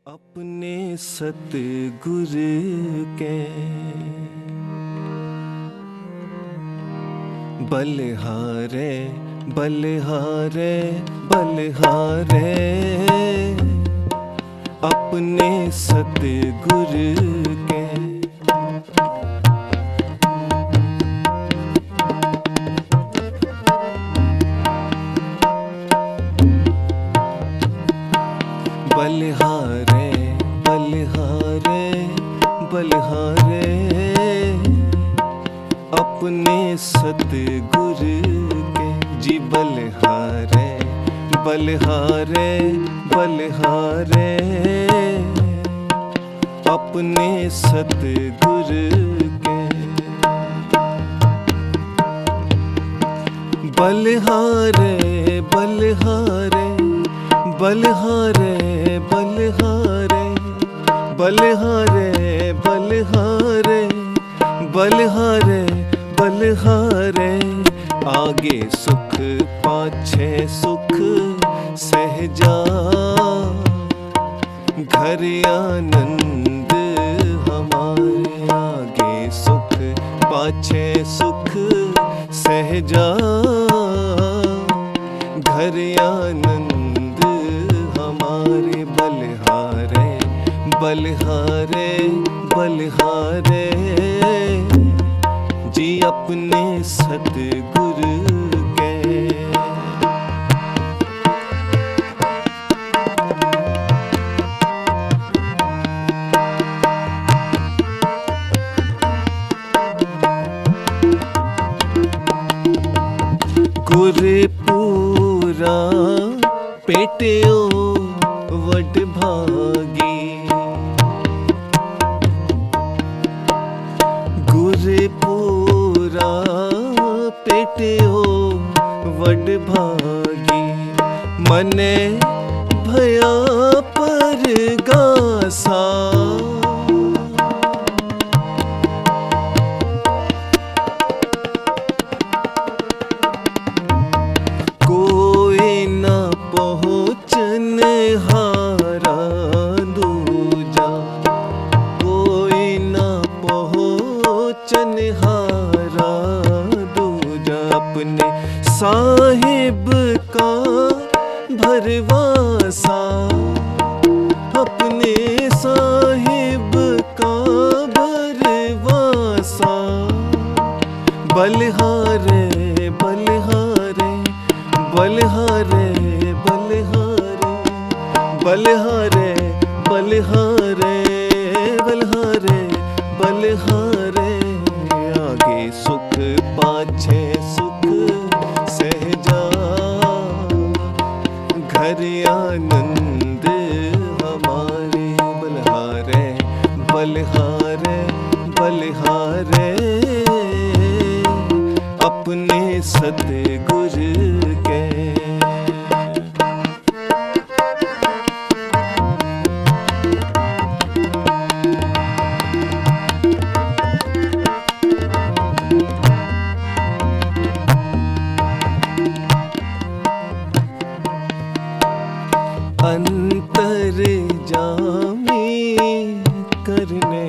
अपने सतगुर के बलिहारे बलिहारे बलिहारे, अपने सतगुर के बलिहारे बलिहारे बलिहारे, अपने सतगुर के जी बलिहारे बलिहारे बलिहारे, अपने सतगुर के बलिहारे बलिहारे बलिहारे बलिहारे बलिहारे बलिहारे बलिहारे बलिहारे, आगे सुख पाछे सुख सहजा, घर आनंद हमारे, आगे सुख पाछे सुख सहजा, घर आनंद हमारे। बलिहारे बलिहारे बलिहारे जी, अपने सतगुर के गुरपुरा पेटियो वड भागी, गुरपुरा पेटियो वड भागी, मने भया पर गासा, हारा दूजा कोई ना पहुँचन हारा दूजा, अपने साहिब का भरवासा, अपने साहिब का भरवासा। बलिहारे बलिहारे बलिहारे बलिहारे बलिहारे बलिहारे बलिहारे, आगे सुख पाछे सुख सहजा, घर आनंद हमारे। बलिहारे बलिहारे बलिहारे, अपने सतगुर के अंतर जामी करने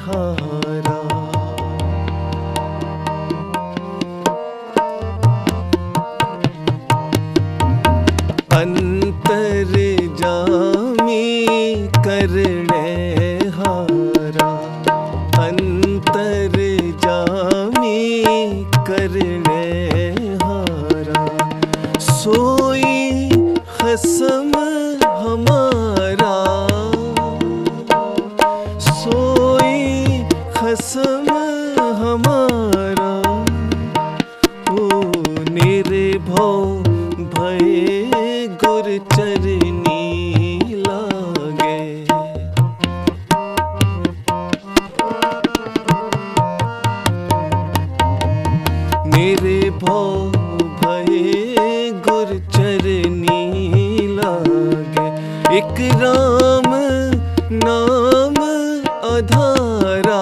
हारा, अंतर जामी करने हारा, अंतर जामी करने हारा, सोई खसम हमारा, सोई खसम हमारा, ओ निर्भव भय गुर चरनी लागे, निर्भव भय गुर चरनी लागे, एक राम नाम आधारा,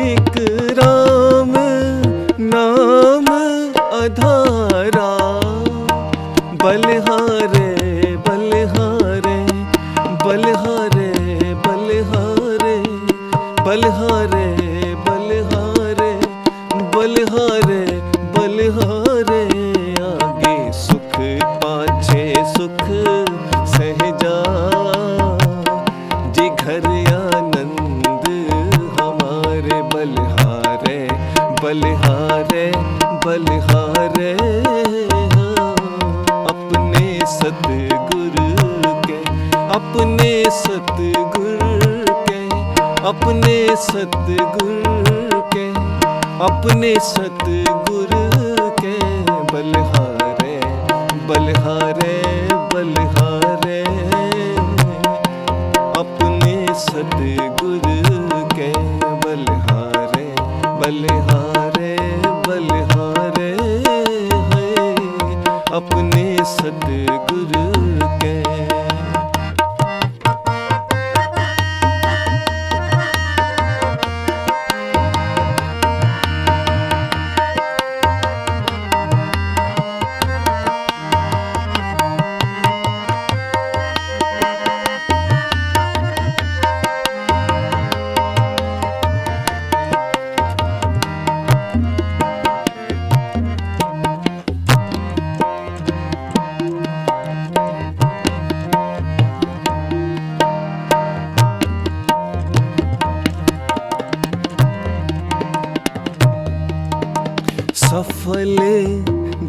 एक राम नाम आधारा। बलिहारे बलिहारे बल सुख सहजा, जी घर आनंद हमारे बलिहारे बलिहारे बलिहारे। अपने सतगुरु के अपने सतगुरु के अपने सतगुरु के अपने सतगुरु के बलिहारे बलिहारे बलिहारे। अपने सतगुरु के बलिहारे बलिहारे बलिहारे हैं। अपने सतगुरु के सफल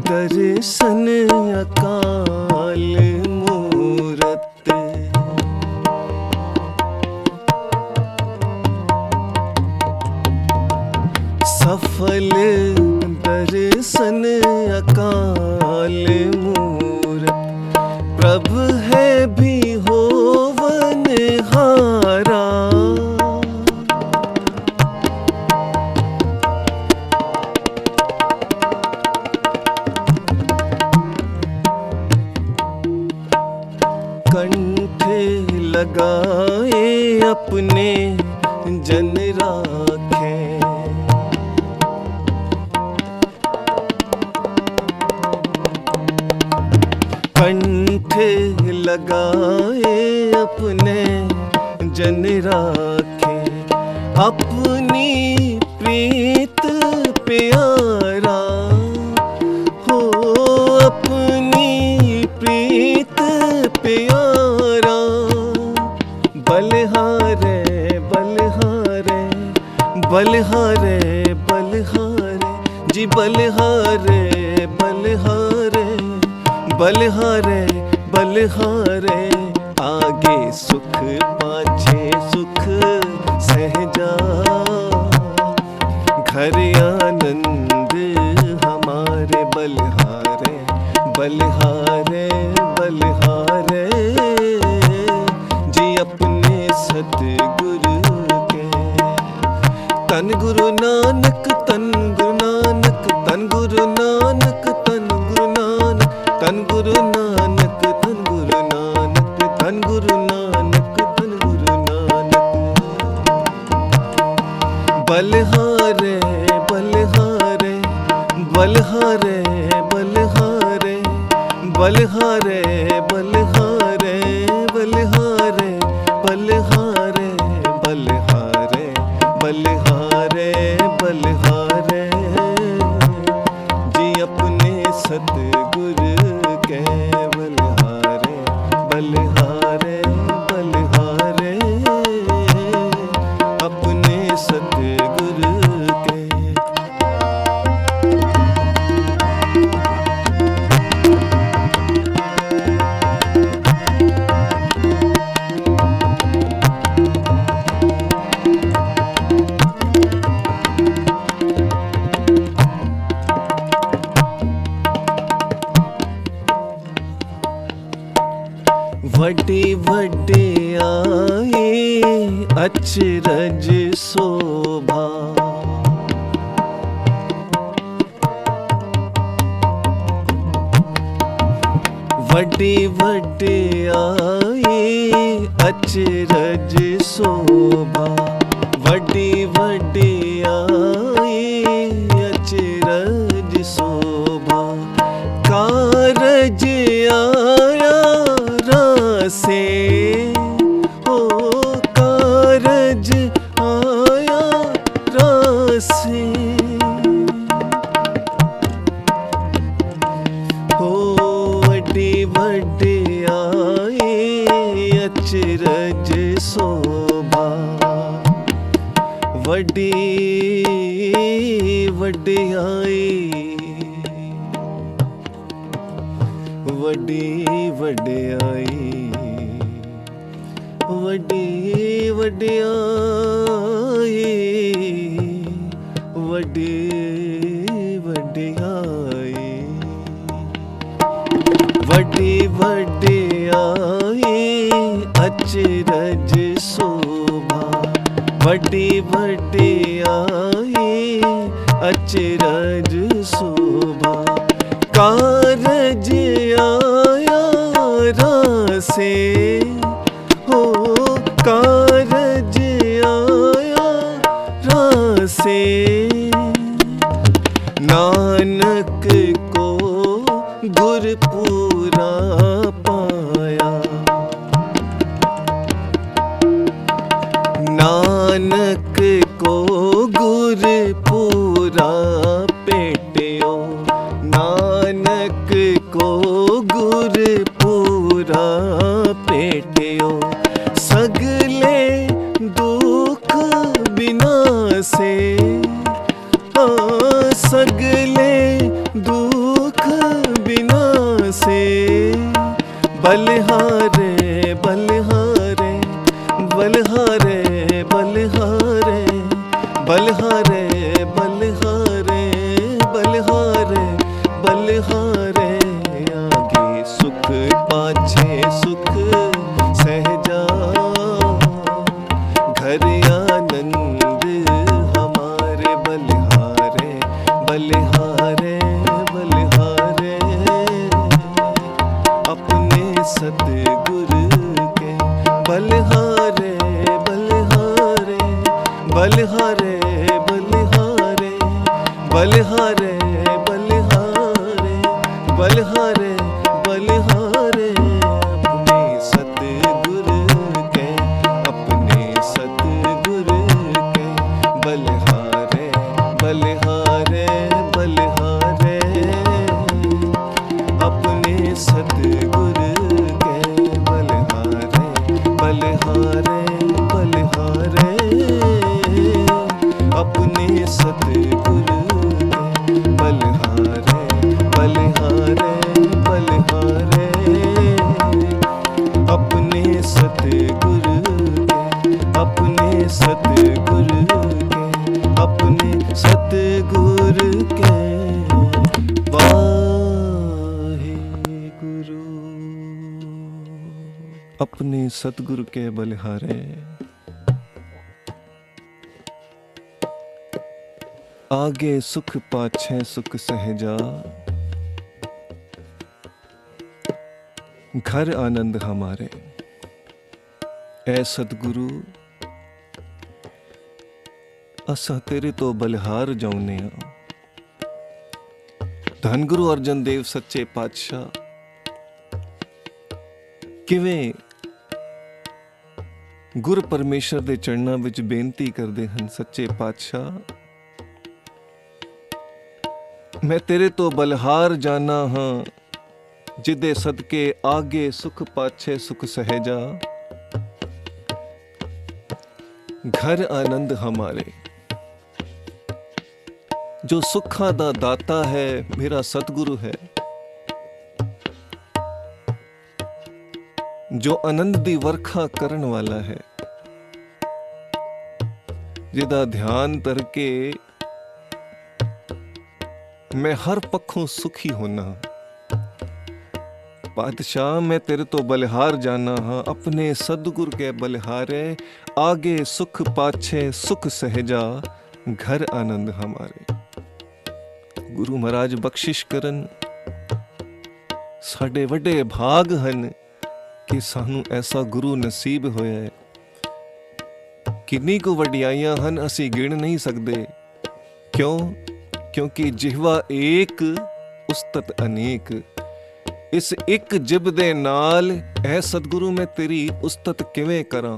दर्शन अकाल मूरत। सफल दर्शन अकाल मूरत। प्रभु है भी होवन हारा। कंठ लगाए अपने जन राखे। कंठ लगाए अपने जन राखे। अपनी प्रीत प्यारा हो अपनी प्रीत प्यारा। बलिहारे बलिहारे बलिहारे बलिहारे जी बलिहारे बलिहारे बलिहारे बलिहारे। आगे सुख पाछे सुख सहजा, घर आनंद हमारे बलिहारे बलिहारे बलिहारे। जी अपने सतगुरु के तन गुरु नानक तन गुरु नानक तन गुरु नानक तन गुरु नानक तन गुरु नानक तन गुरु नानक तन गुरु नानक तन गुरु नानक। बलिहारे बलिहारे बलिहारे बलिहारे बलिहारे बलिहारे बलिहारे बलिहारे बलिहारे बलिहारे बलिहारे। जी अपने सतगुरु के बलिहारे बलिहारे बलिहारे। अपने सतगुरु के वड्डे वड्डे आए अचरज शोभा। वड्डे वड्डे आए अचरज शोभा। वड्डे वड्डे आए अचरज शोभा। कारज आया रासे ओ कारज आया रासे। हो वड्डे वड्डे अचरज शोभा। वड्डी वड्डियाई वड्डी वड्डियाई वड्डी वड्डियाई वड्डी वड्डियाई वड्डी वड्डियाई अचरज शोभा। वड्डी वड्डियाई अचरज शोभा। कारज आया रासे हो कारज आया रासे। नानक को गुरपूरा पाया। नानक को गुरपूरा पेटियो। नानक को गुरपूरा पेटियो। सगले दुख बिनासे सगले दुख बिनासे। बलिहारे बलिहारे बलिहारे बलिहारे बलिहारे बलिहारे बलिहारे बलिहारे। आगे सुख पाछे सुख सहजा। घर आनंद हमारे बलिहारे बलिहारे बलिहारे। अपने सतगुरु के बलिहारे बलिहारे बलिहारे बलिहारे बलिहारे बलिहारे बलिहारे बलिहारे। अपने सतगुरु के अपने सतगुरु के बलिहारे बलिहारे बलिहारे। अपने सतगुरु के बलिहारे बलिहारे बलिहारे। अपने सतगुरु के बलिहारे बलिहारे बलिहारे। अपने सतगुरु के अपने सतगुरु के अपने सतगुरु के। वाहेगुरु। अपने सतगुरु के बलिहारे। आगे सुख पाछे सुख सहजा। घर आनंद हमारे। ऐ सतगुरु असा तेरे तो बलिहार जाउने आ। धन गुरु अर्जन देव सच्चे पातशाह किवें गुर परमेश्वर दे चरणा विच बेनती करदे हन। सच्चे पातशाह मैं तेरे तो बलिहार जाना हाँ। जिदे सदके आगे सुख पाछे सुख सहजा। घर आनंद हमारे। जो सुखा दा दाता है मेरा सतगुरु है। जो आनंद दी वर्खा करन वाला है। जिदा ध्यान करके मैं हर पक्षों सुखी होना। पातशाह मैं तेरे तो बलिहार जाना हाँ। अपने सदगुरु के बलिहारे। आगे सुख पाछे सुख सहजा। घर आनंद हमारे। गुरु महाराज बख्शिश करन। साडे वड्डे भाग हन कि सानू ऐसा गुरु नसीब होया है। किन्नी को वड्डियाइयां हन असी गिण नहीं सकते। क्यों? क्योंकि जिहवा एक उस्तत अनेक। इस एक जिब दे नाल ऐ सतगुरु मैं तेरी उस्तत किवें करां।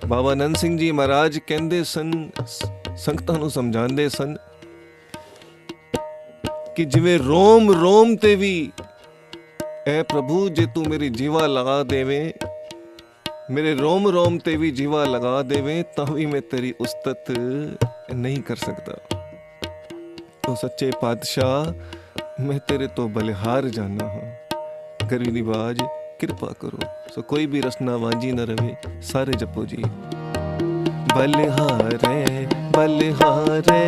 बाबा नंद सिंह जी महाराज कहंदे सन, संगतां नूं समझांदे सन कि जिवें रोम रोम ते भी ऐ प्रभु जे तू मेरी जीवा लगा देवे मेरे रोम रोम ते भी जीवा लगा देवे तां भी मैं तेरी उस्तत नहीं कर सकता। तो सच्चे पातशाह मैं तेरे तो बलिहार जाना हूँ, गरीब निवाज कृपा करो। सो कोई भी रसना वांझी न रहे, सारे जपो जी। बलिहारे बलिहारे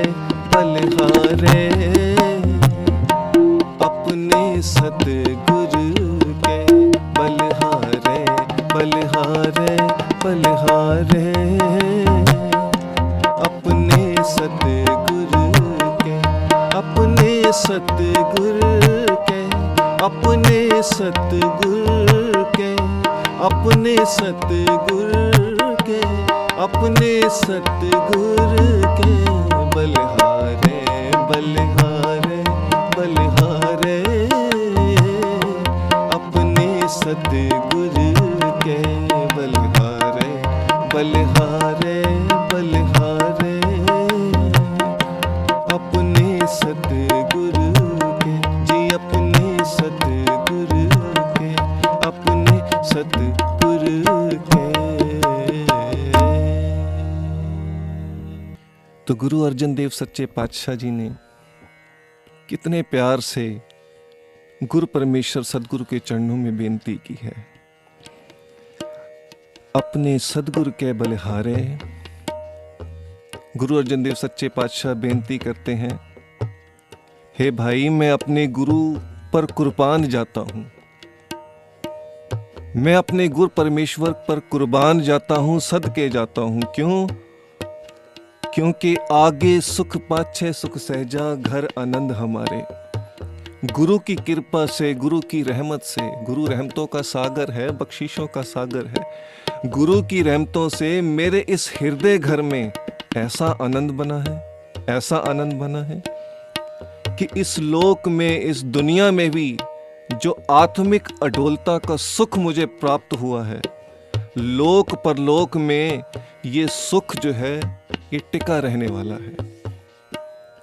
बलिहारे अपने सतगुरु के, बलिहारे बलिहारे बलिहारे अपने सतगुरु के, अपने सतगुरु के, अपने सतगुरु के, अपने सतगुरु के, अपने सतगुरु के। बलिहारे बलिहारे बलिहारे अपने सतगुरु के, बलिहारे बलिहारे बलिहारे अपने सतगुरु के जी, अपने सतगुरु के, अपने सतगुरु के। तो गुरु अर्जन देव सच्चे पातशाह जी ने कितने प्यार से गुरु परमेश्वर सदगुरु के चरणों में बेनती की है। अपने सदगुरु के बलिहारे गुरु अर्जन देव सच्चे पातशाह बेनती करते हैं, हे भाई मैं अपने गुरु पर कुर्बान जाता हूं, मैं अपने गुरु परमेश्वर पर कुर्बान जाता हूं, सदके जाता हूं। क्यों? क्योंकि आगे सुख पाछे सुख सहजा, घर आनंद हमारे। गुरु की कृपा से, गुरु की रहमत से, गुरु रहमतों का सागर है, बख्शिशों का सागर है। गुरु की रहमतों से मेरे इस हृदय घर में ऐसा आनंद बना है, ऐसा आनंद बना है कि इस लोक में, इस दुनिया में भी जो आत्मिक अडोलता का सुख मुझे प्राप्त हुआ है, लोक परलोक में ये सुख जो है ये टिका रहने वाला है।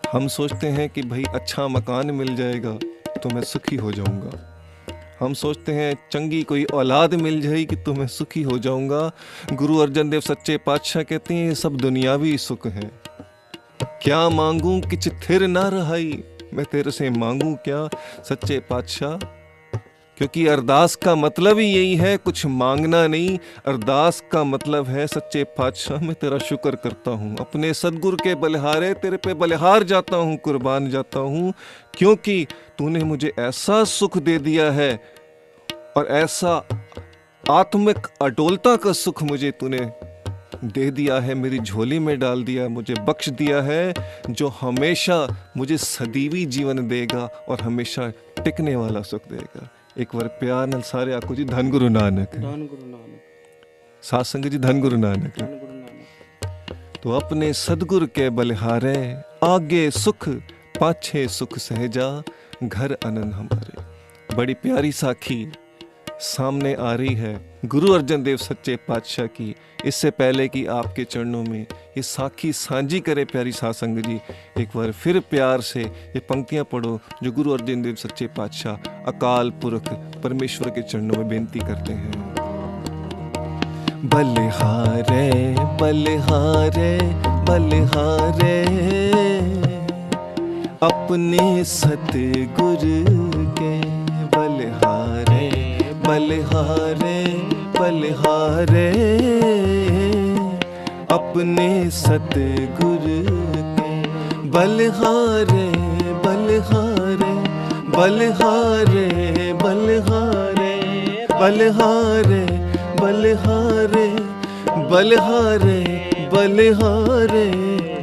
हम सोचते हैं कि भाई अच्छा मकान मिल जाएगा तो मैं सुखी हो जाऊंगा, हम सोचते हैं चंगी कोई औलाद मिल जाएगी तो मैं सुखी हो जाऊंगा। गुरु अर्जन देव सच्चे पातशाह कहते हैं ये सब दुनियावी सुख है। क्या मांगूं किछ थिर ना रहाई, मैं तेरे से मांगूं क्या सच्चे पातशाह। क्योंकि अरदास का मतलब ही यही है, कुछ मांगना नहीं। अरदास का मतलब है सच्चे पातशाह मैं तेरा शुक्र करता हूँ, अपने सदगुरु के बलिहारे तेरे पे बलिहार जाता हूँ, कुर्बान जाता हूँ। क्योंकि तूने मुझे ऐसा सुख दे दिया है और ऐसा आत्मिक अडोलता का सुख मुझे तूने दे दिया है, मेरी झोली में डाल दिया, मुझे बख्श दिया है, जो हमेशा मुझे सदीवी जीवन देगा और हमेशा टिकने वाला सुख देगा। एक बार प्यार नाल सारे आखो जी धन गुरु नानक, धन गुरु नानक, साध संगत जी धन गुरु नानक। धन गुरु नानक। तो अपने सदगुरु के बलिहारे आगे सुख पाछे सुख सहजा, घर आनंद हमारे। बड़ी प्यारी साखी सामने आ रही है गुरु अर्जन देव सच्चे पातशाह की। इससे पहले कि आपके चरणों में ये साखी सांझी करे प्यारी साध संगत जी, एक बार फिर प्यार से ये पंक्तियां पढ़ो जो गुरु अर्जन देव सच्चे पातशाह अकाल पुरख परमेश्वर के चरणों में बेनती करते हैं। बलिहारे बलिहारे बलिहारे अपने सतगुरु के, बलिहारे बलिहारे बलिहारे अपने सतगुरु के, बलिहारे बलिहारे बलिहारे बलिहारे बलिहारे बलिहारे बलिहारे बलिहारे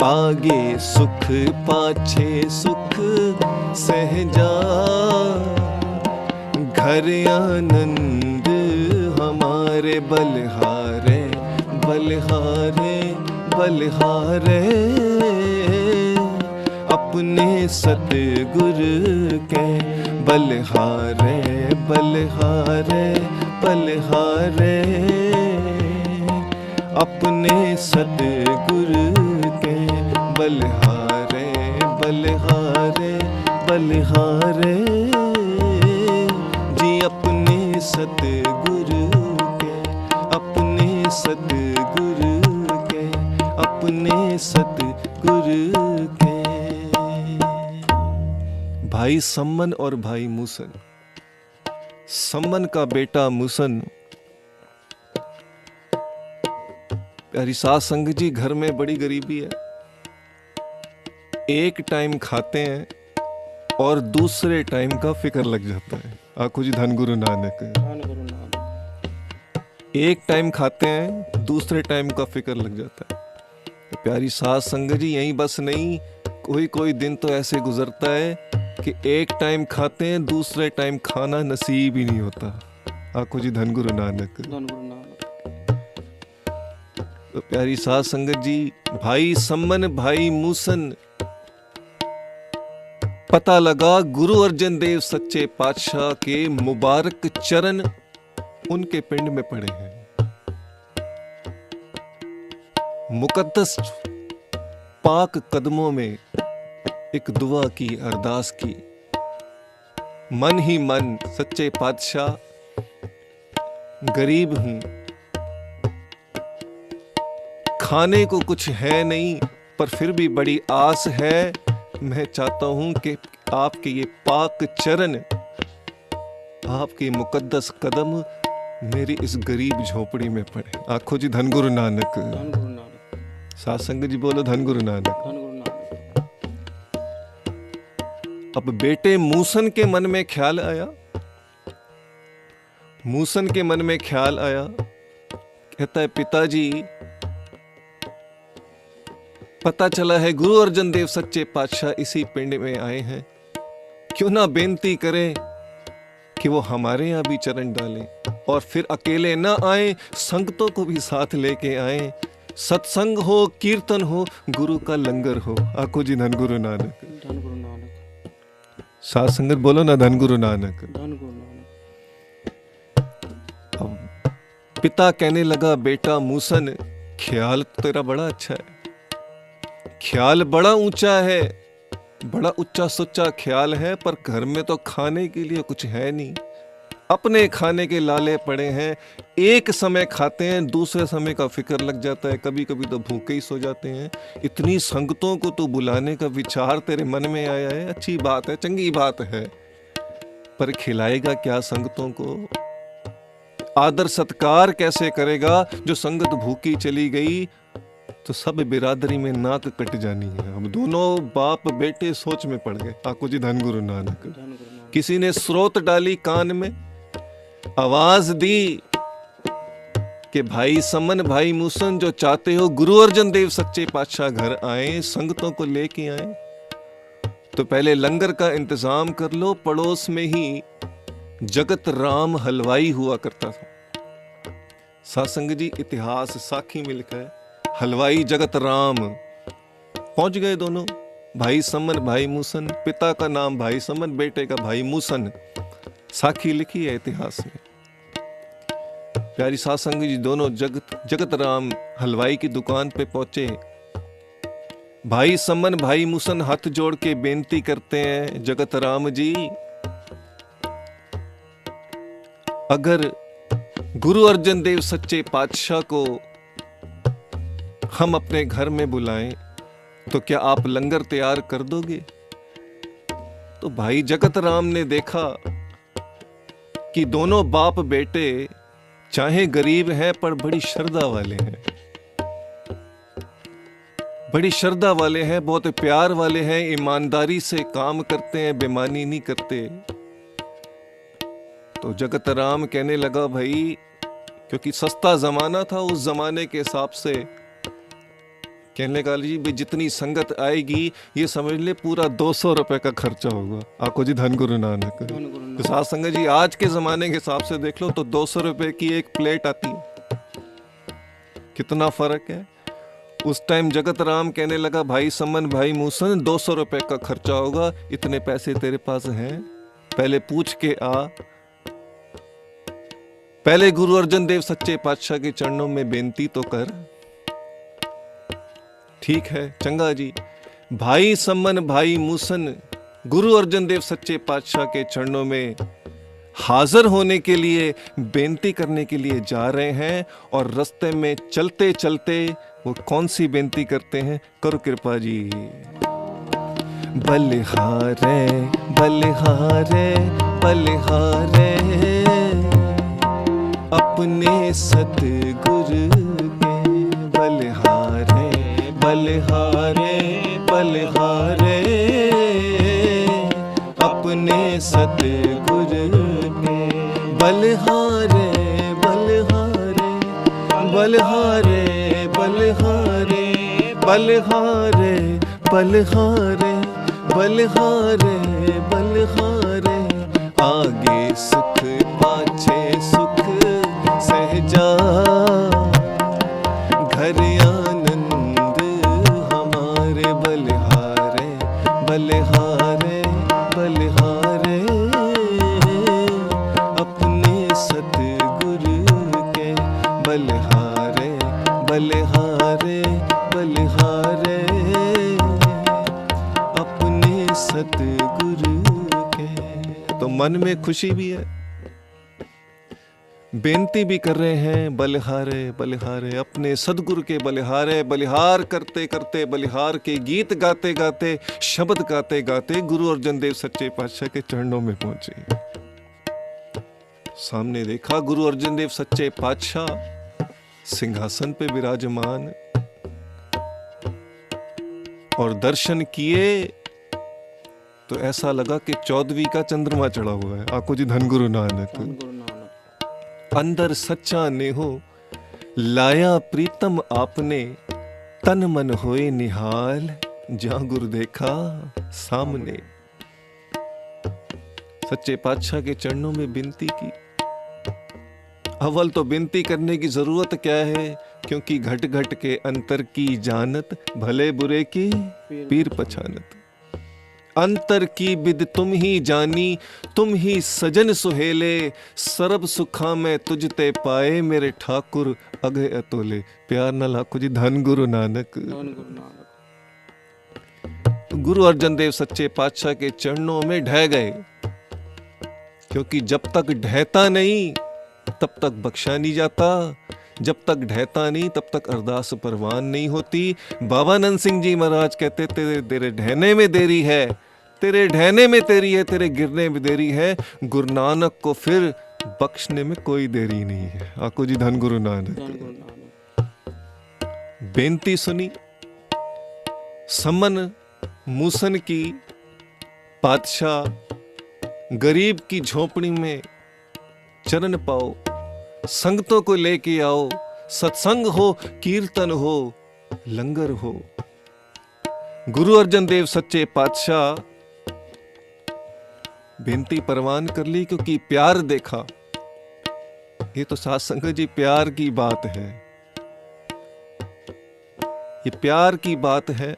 आगे सुख पाछे सुख सहजा, घर आनंद हमारे। बलिहारे बलिहारे बलिहारे अपने सतगुरु के, बलिहारे बलिहारे बलिहारे अपने सतगुरु के, बलिहारे बलिहारे बलिहारे जी अपने सतगुरु के, अपने सतगुरु के, अपने सतगुरु के। भाई सम्मन और भाई मूसन। सम्मन का बेटा मूसन, प्यारी सास संग जी, घर में बड़ी गरीबी है। एक टाइम खाते हैं और दूसरे टाइम का फिक्र लग जाता है। आखो जी धन गुरु नानक। धन गुरु नानक। एक टाइम खाते हैं, दूसरे टाइम का फिक्र लग जाता है। तो प्यारी सास संग जी, यही बस नहीं, कोई कोई दिन तो ऐसे गुजरता है कि एक टाइम खाते हैं, दूसरे टाइम खाना नसीब ही नहीं होता। आखो जी धन गुरु नानक। धन गुरु नानक। तो प्यारी सास संगत जी, भाई सम्मन भाई मूसन, पता लगा गुरु अर्जन देव सच्चे पातशाह के मुबारक चरण उनके पिंड में पड़े हैं। मुकद्दस पाक कदमों में एक दुआ की, अरदास की। मन ही मन, सच्चे पातशाह, गरीब हूं, खाने को कुछ है नहीं, पर फिर भी बड़ी आस है। मैं चाहता हूं कि आपके ये पाक चरण, आपके मुकद्दस कदम मेरी इस गरीब झोपड़ी में पड़े। आखो जी धन गुरु नानक। धन गुरु नानक। सासंग जी बोलो धन गुरु नानक। धन गुरु नानक। अब बेटे मूसन के मन में ख्याल आया, मूसन के मन में ख्याल आया, कहता है पिताजी, पता चला है गुरु अर्जन देव सच्चे पातशाह इसी पिंड में आए हैं, क्यों ना बेनती करें कि वो हमारे यहाँ भी चरण डालें, और फिर अकेले ना आए, संगतों को भी साथ लेके आए। सत्संग हो, कीर्तन हो, गुरु का लंगर हो। आको जी धन गुरु नानक। धन गुरु नानक। साथ संगत बोलो ना धन गुरु नानक। धन गुरु नानक। अब पिता कहने लगा, बेटा मूसन, ख्याल तेरा बड़ा अच्छा है, ख्याल बड़ा ऊंचा है, बड़ा उच्चा सुच्चा ख्याल है, पर घर में तो खाने के लिए कुछ है नहीं। अपने खाने के लाले पड़े हैं, एक समय खाते हैं, दूसरे समय का फिक्र लग जाता है, कभी कभी तो भूखे ही सो जाते हैं। इतनी संगतों को तो बुलाने का विचार तेरे मन में आया है, अच्छी बात है, चंगी बात है, पर खिलाएगा क्या संगतों को? आदर सत्कार कैसे करेगा? जो संगत भूखी चली गई तो सब बिरादरी में नाक कट जानी है। अब दोनों बाप बेटे सोच में पड़ गए। आको जी धन गुरु नानक। धन गुरु नानक। किसी ने स्रोत डाली कान में, आवाज दी कि भाई समन भाई मूसन, जो चाहते हो गुरु अर्जन देव सच्चे पातशाह घर आए, संगतों को लेके आए, तो पहले लंगर का इंतजाम कर लो। पड़ोस में ही जगत राम हलवाई हुआ करता था। सासंग जी, इतिहास साखी में लिखा है, हलवाई जगत राम। पहुंच गए दोनों, भाई समन भाई मूसन, पिता का नाम भाई समन, बेटे का भाई मूसन। साखी लिखी है इतिहास में। प्यारी सासंग जी, दोनों जगत राम हलवाई की दुकान पे पहुंचे। भाई समन भाई मूसन हाथ जोड़ के बेनती करते हैं, जगत राम जी, अगर गुरु अर्जन देव सच्चे पातशाह को हम अपने घर में बुलाएं तो क्या आप लंगर तैयार कर दोगे? तो भाई जगत राम ने देखा कि दोनों बाप बेटे चाहे गरीब हैं पर बड़ी श्रद्धा वाले हैं, बड़ी श्रद्धा वाले हैं, बहुत प्यार वाले हैं, ईमानदारी से काम करते हैं, बेईमानी नहीं करते। तो जगत राम कहने लगा, भाई, क्योंकि सस्ता जमाना था उस जमाने के हिसाब से, कहने लगा जी भाई जितनी संगत आएगी ये समझ ले पूरा 200 रुपए का खर्चा होगा। आको जी धन गुरु नानक। धन गुरु नानक। तो साथ संगत जी, आज के जमाने के हिसाब से देख लो तो 200 रुपए की एक प्लेट आती है, कितना फर्क है। उस टाइम जगत राम कहने लगा, भाई समन भाई मूसन, 200 रुपए का खर्चा होगा, इतने पैसे तेरे पास हैं? पहले पूछ के आ, पहले गुरु अर्जन देव सच्चे पातशाह के चरणों में बेनती तो कर। ठीक है, चंगा जी। भाई समन भाई मूसन गुरु अर्जन देव सच्चे पातशाह के चरणों में हाजिर होने के लिए, बेनती करने के लिए जा रहे हैं। और रास्ते में चलते चलते वो कौन सी बेनती करते हैं? करो कृपा जी। बलिहारे बलिहारे बलिहारे अपने सतगुरु के, बलिहारे बलिहारे बलिहारे अपने सतगुरु के, बलिहारे बलिहारे बलिहारे बलिहारे बलिहारे बलिहारे बलिहारे बलिहारे आगे सुख पाछे सुख सहजा, घर आनंद हमारे, बलिहारे बलिहारे बलिहारे अपने सतगुरु के, बलिहारे बलिहारे बलिहारे अपने सतगुरु के। तो मन में खुशी भी है, बेनती भी कर रहे हैं, बलिहारे बलिहारे अपने सदगुरु के, बलिहारे बलिहार करते करते, बलिहार के गीत गाते गाते, शब्द गाते गाते गुरु अर्जन देव सच्चे पातशाह के चरणों में पहुंचे। सामने देखा गुरु अर्जन देव सच्चे पातशाह सिंहासन पे विराजमान, और दर्शन किए तो ऐसा लगा कि 14वीं का चंद्रमा चढ़ा हुआ है। आको जी धन गुरु नानक। धन गुरु नानक। अंदर सच्चा नेहो लाया प्रीतम आपने, तन मन होए निहाल, जहां गुरु देखा सामने। सच्चे पातशाह के चरणों में विनती की। अव्वल तो विनती करने की जरूरत क्या है, क्योंकि घट घट के अंतर की जानत, भले बुरे की पीर पछानत। अंतर की बिद तुम ही जानी, तुम ही सजन सुहेले, सरब सुखा में तुझते पाए, मेरे ठाकुर अगे अतोले। प्यार न लाखो जी धन गुरु नानक। धन गुरु नानक। गुरु अर्जन देव सच्चे पातशाह के चरणों में ढह गए, क्योंकि जब तक ढहता नहीं तब तक बख्शा नहीं जाता, जब तक ढहता नहीं तब तक अरदास परवान नहीं होती। बाबा नंद सिंह जी महाराज कहते तेरे ढहने में देरी है, तेरे ढहने में तेरी है, तेरे गिरने में देरी है, गुरु नानक को फिर बख्शने में कोई देरी नहीं है। आको जी धन गुरु नानक। धन गुरु नानक। बेनती सुनी, समन मूसन की, पातशाह गरीब की झोपड़ी में चरण पाओ, संगतों को लेके आओ, सत्संग हो, कीर्तन हो, लंगर हो। गुरु अर्जन देव सच्चे पातशाह बेनती परवान कर ली, क्योंकि प्यार देखा। ये तो साथ संगत जी प्यार की बात है, ये प्यार की बात है।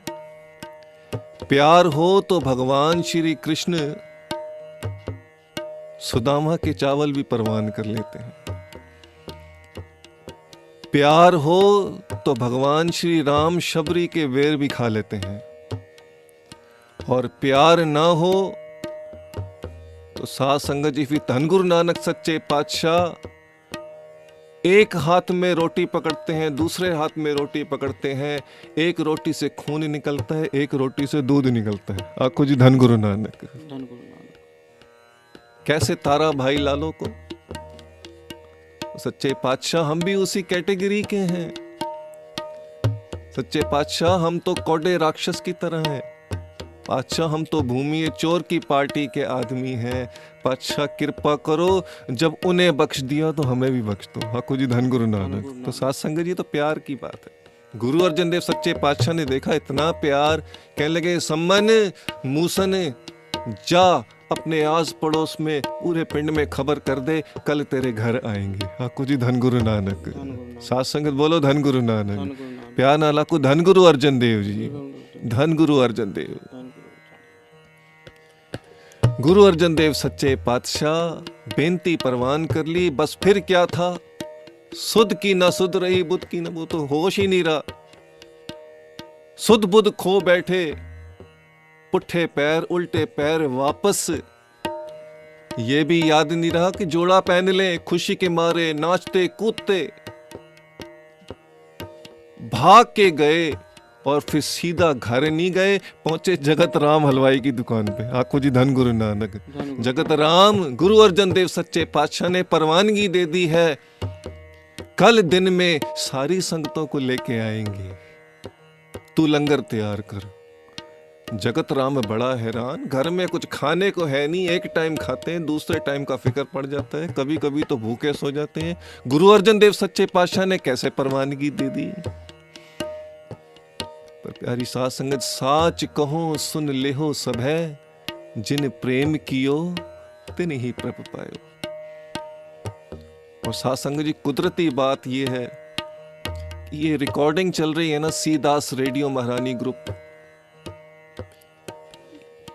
प्यार हो तो भगवान श्री कृष्ण सुदामा के चावल भी परवान कर लेते हैं। प्यार हो तो भगवान श्री राम शबरी के वेर भी खा लेते हैं, और प्यार ना हो तो साथ संगत जी फिर धन गुरु नानक सच्चे पातशाह एक हाथ में रोटी पकड़ते हैं, दूसरे हाथ में रोटी पकड़ते हैं। एक रोटी से खून निकलता है, एक रोटी से दूध निकलता है। आखो जी धन गुरु नानक। धन गुरु नानक। कैसे तारा भाई लालो को सच्चे पातशाह, हम भी उसी कैटेगरी के हैं। सच्चे पातशाह हम तो कौड़े राक्षस की तरह हैं। पातशाह हम तो भूमि चोर की पार्टी के आदमी हैं। पातशाह कृपा करो, जब उन्हें बख्श दिया तो हमें भी बख्श दो। हाँ जी धन गुरु नानक। तो साथ संगत जी तो प्यार की बात है। गुरु अर्जन देव सच्चे पातशाह ने देखा इतना प्यार, कहने लगे सम्मन मूसन जा अपने आस पड़ोस में पूरे पिंड में खबर कर दे, कल तेरे घर आएंगे। हाँ जी धन गुरु नानक। साथ संगत बोलो धन गुरु नानक। प्यार ना लाखो धन गुरु अर्जन देव जी। धन गुरु अर्जन देव। गुरु अर्जन देव सच्चे पातशाह बेनती परवान कर ली। बस फिर क्या था, सुध की ना सुध रही, बुध की ना, वो तो होश ही नहीं रहा। सुध बुध खो बैठे, पुट्ठे पैर उल्टे पैर वापस। ये भी याद नहीं रहा कि जोड़ा पहन ले, खुशी के मारे नाचते कूदते भाग के गए और फिर सीधा घर नहीं गए, पहुंचे जगत राम हलवाई की दुकान पे। आखो जी धन गुरु नानक। जगत राम गुरु अर्जन देव सच्चे पातशाह ने परवानगी दे दी है, कल दिन में सारी संगतों को लेके आएंगे, तू लंगर तैयार कर। जगत राम बड़ा हैरान, घर में कुछ खाने को है नहीं, एक टाइम खाते हैं, दूसरे टाइम का फिक्र पड़ जाता है, कभी कभी तो भूखे सो जाते हैं। गुरु अर्जन देव सच्चे पातशाह ने कैसे परवानगी दे दी। पर प्यारी साध संगत, साच कहो सुन लेहो सब है, जिन प्रेम कियो तिन ही प्रभ पायो। और साध संगत जी, कुदरती बात ये है, ये रिकॉर्डिंग चल रही है ना सी दास रेडियो महारानी ग्रुप,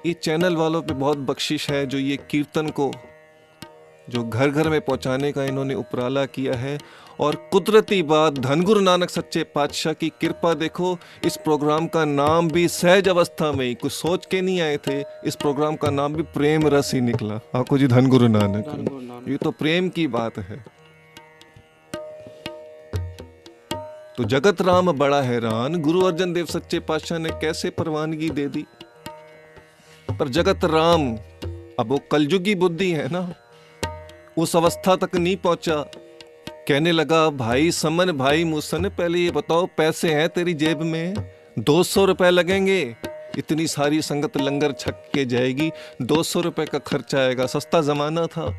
ये चैनल वालों पे बहुत बख्शिश है जो ये कीर्तन को जो घर घर में पहुंचाने का इन्होंने उपराला किया है। और कुदरती बात, धन गुरु नानक सच्चे पातशाह की कृपा देखो, इस प्रोग्राम का नाम भी सहज अवस्था में ही, कुछ सोच के नहीं आए थे, इस प्रोग्राम का नाम भी प्रेम रस ही निकला। आपको जी धन गुरु नानक, ये तो प्रेम की बात है। तो जगत राम बड़ा हैरान, गुरु अर्जन देव सच्चे पातशाह ने कैसे परवानगी दे दी। पर जगत राम, अब वो कलयुगी बुद्धि है ना, उस अवस्था तक नहीं पहुंचा। कहने लगा, भाई समन भाई मूसन, पहले ये बताओ पैसे हैं तेरी जेब में? 200 रुपए लगेंगे, इतनी सारी संगत लंगर छक के जाएगी, 200 रुपए का खर्चा आएगा, सस्ता जमाना था।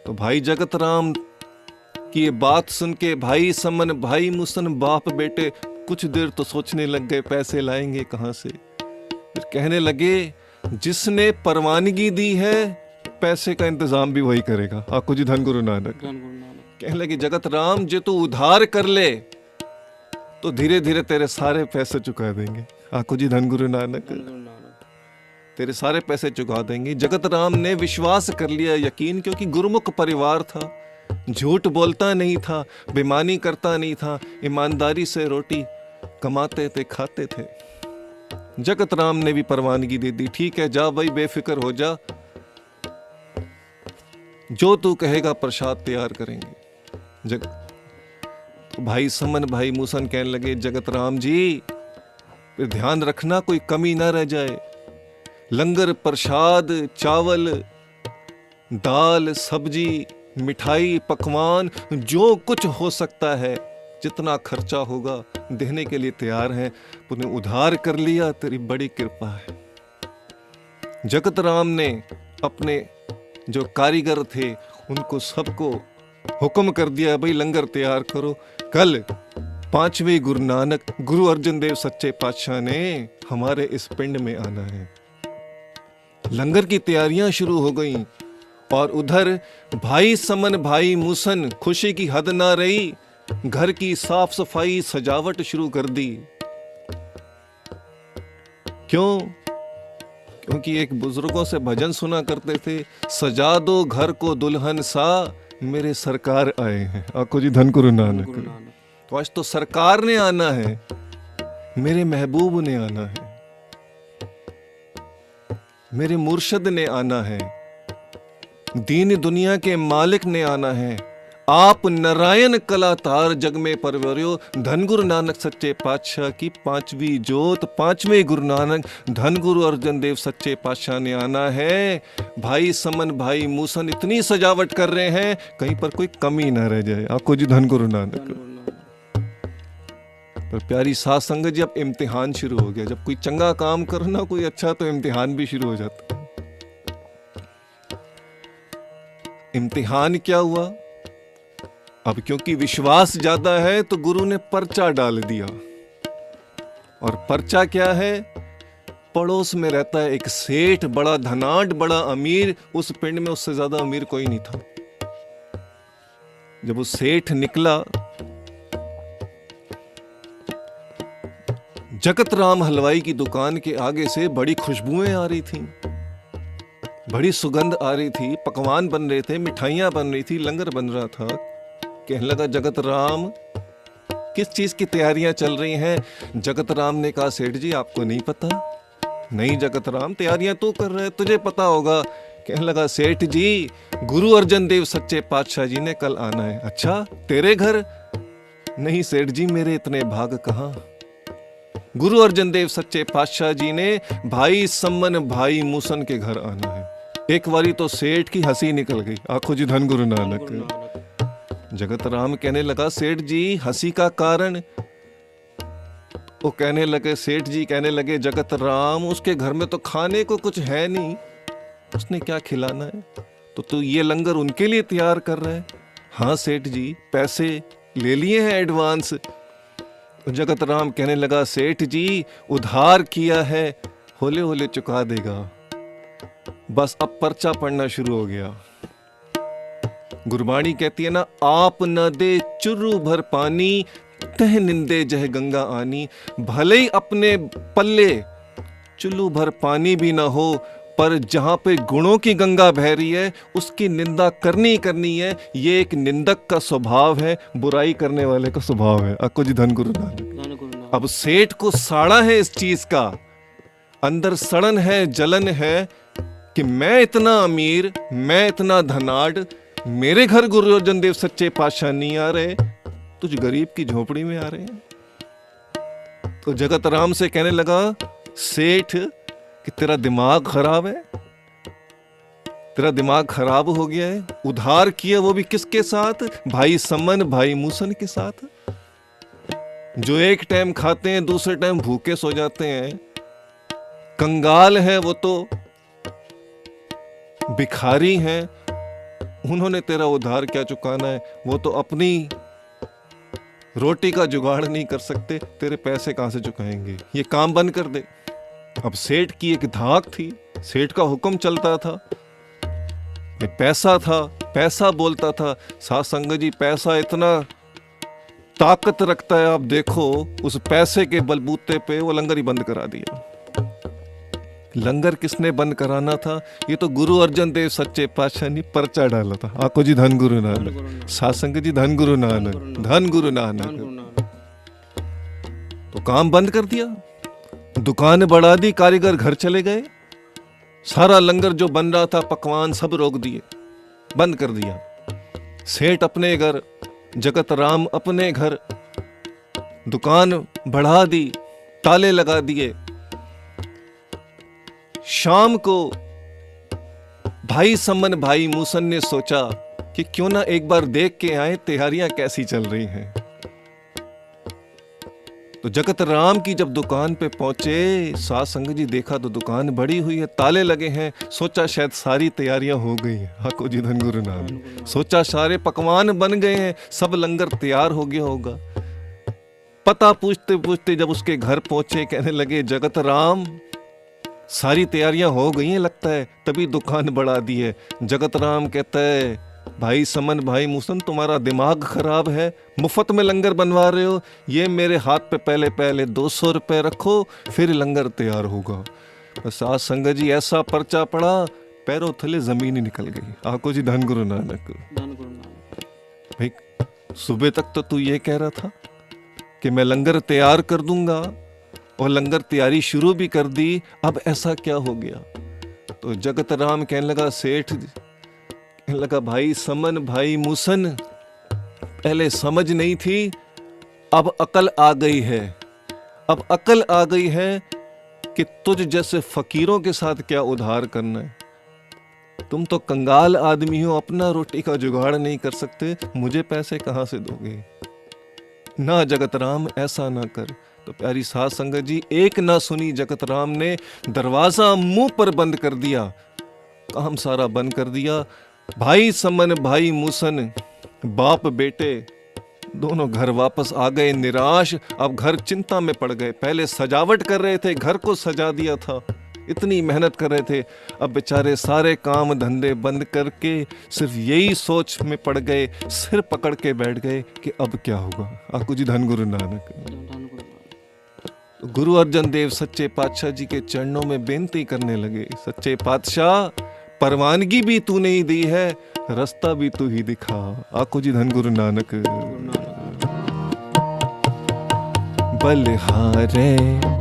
तो भाई जगत राम की ये बात सुन के भाई समन भाई मूसन बाप बेटे कुछ देर तो सोचने लग गए, पैसे लाएंगे कहां से। फिर कहने लगे, जिसने परवानगी दी है पैसे का इंतजाम भी वही करेगा। आपको जी धन गुरु नानक। कहने लगे, जगत राम जे तू उधार कर ले तो धीरे धीरे तेरे सारे पैसे चुका देंगे। आपको जी धन गुरु नानक, तेरे सारे पैसे चुका देंगे। जगत राम ने विश्वास कर लिया, यकीन, क्योंकि गुरुमुख परिवार था, झूठ बोलता नहीं था, बेईमानी करता नहीं था, ईमानदारी से रोटी कमाते थे, खाते थे। जगत राम ने भी परवानगी दे दी, ठीक है जा भाई, बेफिक्र हो जा, जो तू कहेगा प्रसाद तैयार करेंगे। तो भाई समन भाई मूसन कहने लगे, जगत राम जी फिर ध्यान रखना कोई कमी ना रह जाए, लंगर प्रसाद, चावल दाल सब्जी मिठाई पकवान जो कुछ हो सकता है, जितना खर्चा होगा देने के लिए तैयार हैं। तूने उधार कर लिया, तेरी बड़ी कृपा है। जगत राम ने अपने जो कारीगर थे उनको सबको हुक्म कर दिया, भाई लंगर तैयार करो, कल 5वें गुरु नानक गुरु अर्जन देव सच्चे पातशाह ने हमारे इस पिंड में आना है। लंगर की तैयारियां शुरू हो गई और उधर भाई समन भाई मूसन खुशी की हद ना रही, घर की साफ सफाई सजावट शुरू कर दी। क्यों? क्योंकि एक बुजुर्गों से भजन सुना करते थे, सजा दो घर को दुल्हन सा, मेरे सरकार आए हैं। आपको जी धन गुरु नानक। तो आज तो सरकार ने आना है, मेरे महबूब ने आना है, मेरे मुर्शद ने आना है, दीन दुनिया के मालिक ने आना है। आप नारायण कलातार जग में परवरियो, धन गुरु नानक सच्चे पातशाह की 5वीं जोत, 5वें गुरु नानक धन गुरु अर्जन देव सच्चे पातशाह ने आना है। भाई समन भाई मूसन इतनी सजावट कर रहे हैं, कहीं पर कोई कमी ना रह जाए। आपको जी धन गुरु नानक। पर प्यारी साध संगत जी, अब इम्तिहान शुरू हो गया। जब कोई चंगा काम करो ना, कोई अच्छा, तो इम्तिहान भी शुरू हो जाता है। इम्तिहान क्या हुआ? अब क्योंकि विश्वास ज्यादा है तो गुरु ने पर्चा डाल दिया। और पर्चा क्या है? पड़ोस में रहता है एक सेठ, बड़ा धनाढ़, बड़ा अमीर, उस पिंड में उससे ज्यादा अमीर कोई नहीं था। जब वो सेठ निकला, जगत राम हलवाई की दुकान के आगे से बड़ी खुशबुएं आ रही थीं, बड़ी सुगंध आ रही थी, पकवान बन रहे थे, मिठाइयां बन रही थी, लंगर बन रहा था। कहने लगा, जगत राम किस चीज की तैयारियां चल रही हैं? जगत राम ने कहा, सेठ जी आपको नहीं पता? नहीं जगत राम, तैयारियां तू कर रहा है, तुझे पता होगा कहने लगा सेठ जी गुरु अर्जन देव सच्चे पातशाह जी ने कल आना है। अच्छा तेरे घर? नहीं सेठ जी मेरे इतने भाग कहाँ। गुरु अर्जन देव सच्चे पातशाह जी ने भाई सम्मन भाई मूसन के घर आना है। एक बारी तो सेठ की हंसी निकल गई। आखो जी धन गुरु नानक। जगत राम कहने लगा सेठ जी हंसी का कारण? वो कहने लगे सेठ जी कहने लगे जगत राम उसके घर में तो खाने को कुछ है नहीं, उसने क्या खिलाना है, तो तू ये लंगर उनके लिए तैयार कर रहा है। हाँ सेठ जी पैसे ले लिए हैं एडवांस। जगत राम कहने लगा सेठ जी उधार किया है, होले होले चुका देगा। बस अब पर्चा पढ़ना शुरू हो गया। गुरबाणी कहती है ना, आप न दे चुर्रू भर पानी तह निंदे जह गंगा आनी। भले ही अपने पल्ले चुल्लू भर पानी भी ना हो, पर जहां पे गुणों की गंगा बह रही है उसकी निंदा करनी करनी है। ये एक निंदक का स्वभाव है, बुराई करने वाले का स्वभाव है। अक्को जी धन गुरु नानक। अब सेठ को साड़ा है इस चीज का, अंदर सड़न है, जलन है कि मैं इतना अमीर, मैं इतना धनाढ़, मेरे घर गुरु अर्जन देव सच्चे पातशाह नहीं आ रहे, तुझ गरीब की झोपड़ी में आ रहे हैं। तो जगत राम से कहने लगा सेठ कि तेरा दिमाग खराब है, तेरा दिमाग खराब हो गया है। उधार किया वो भी किसके साथ? भाई सम्मन भाई मूसन के साथ, जो एक टाइम खाते हैं दूसरे टाइम भूखे सो जाते हैं। कंगाल है वो तो, भिखारी हैं, उन्होंने तेरा उधार क्या चुकाना है। वो तो अपनी रोटी का जुगाड़ नहीं कर सकते, तेरे पैसे कहां से चुकाएंगे। ये काम बंद कर दे। अब सेठ की एक धाक थी, सेठ का हुक्म चलता था, ये पैसा था, पैसा बोलता था। साध संगत जी पैसा इतना ताकत रखता है, आप देखो उस पैसे के बलबूते पे वो लंगर ही बंद करा दिया। लंगर किसने बंद कराना था? ये तो गुरु अर्जन देव सच्चे पातशाह ने पर्चा डाला था। आको जी धन गुरु नानक। साध संगत जी धन गुरु नानक, धन गुरु नानक। तो काम बंद कर दिया, दुकान बढ़ा दी, कारीगर घर चले गए, सारा लंगर जो बन रहा था पकवान सब रोक दिए, बंद कर दिया। सेठ अपने घर, जगत राम अपने घर, दुकान बढ़ा दी, ताले लगा दिए। शाम को भाई सम्मन भाई मूसन ने सोचा कि क्यों ना एक बार देख के आए तैयारियां कैसी चल रही हैं। तो जगत राम की जब दुकान पे पहुंचे, साध संगत जी देखा तो दुकान बड़ी हुई है, ताले लगे हैं। सोचा शायद सारी तैयारियां हो गई हैं। हाको जी धन गुरु नानक। सोचा सारे पकवान बन गए हैं, सब लंगर तैयार हो गया होगा। पता पूछते पूछते जब उसके घर पहुंचे, कहने लगे जगत राम सारी तैयारियां हो गई हैं लगता है, तभी दुकान बढ़ा दी है। जगत राम कहता है भाई समन भाई मूसन तुम्हारा दिमाग खराब है, मुफ्त में लंगर बनवा रहे हो। ये मेरे हाथ पे पहले पहले 200 रुपए रखो, फिर लंगर तैयार होगा। साध संगत जी ऐसा पर्चा पड़ा, पैरों थले जमीन ही निकल गई। आको जी धन गुरु नानक। भाई सुबह तक तो तू ये कह रहा था कि मैं लंगर तैयार कर दूंगा, और लंगर तैयारी शुरू भी कर दी, अब ऐसा क्या हो गया? तो जगत राम कहने लगा सेठ, कहने लगा भाई समन भाई मूसन, पहले समझ नहीं थी, अब अकल आ गई है। अब अकल आ गई है कि तुझ जैसे फकीरों के साथ क्या उधार करना है। तुम तो कंगाल आदमी हो, अपना रोटी का जुगाड़ नहीं कर सकते, मुझे पैसे कहां से दोगे? ना जगत राम ऐसा ना कर। तो प्यारी साध संगत जी, एक ना सुनी जगत राम ने, दरवाजा मुंह पर बंद कर दिया, काम सारा बंद कर दिया। भाई समन भाई मूसन, बाप बेटे दोनों घर वापस आ गए निराश। अब घर चिंता में पड़ गए। पहले सजावट कर रहे थे, घर को सजा दिया था, इतनी मेहनत कर रहे थे, अब बेचारे सारे काम धंधे बंद करके सिर्फ यही सोच में पड़ गए, सिर पकड़ के बैठ गए कि अब क्या होगा। आकू जी धन गुरु नानक। गुरु अर्जन देव सच्चे पातशाह जी के चरणों में बेनती करने लगे, सच्चे पातशाह परवानगी भी तू नहीं दी है, रास्ता भी तू ही दिखा। आको जी धन गुरु नानक। बलिहारे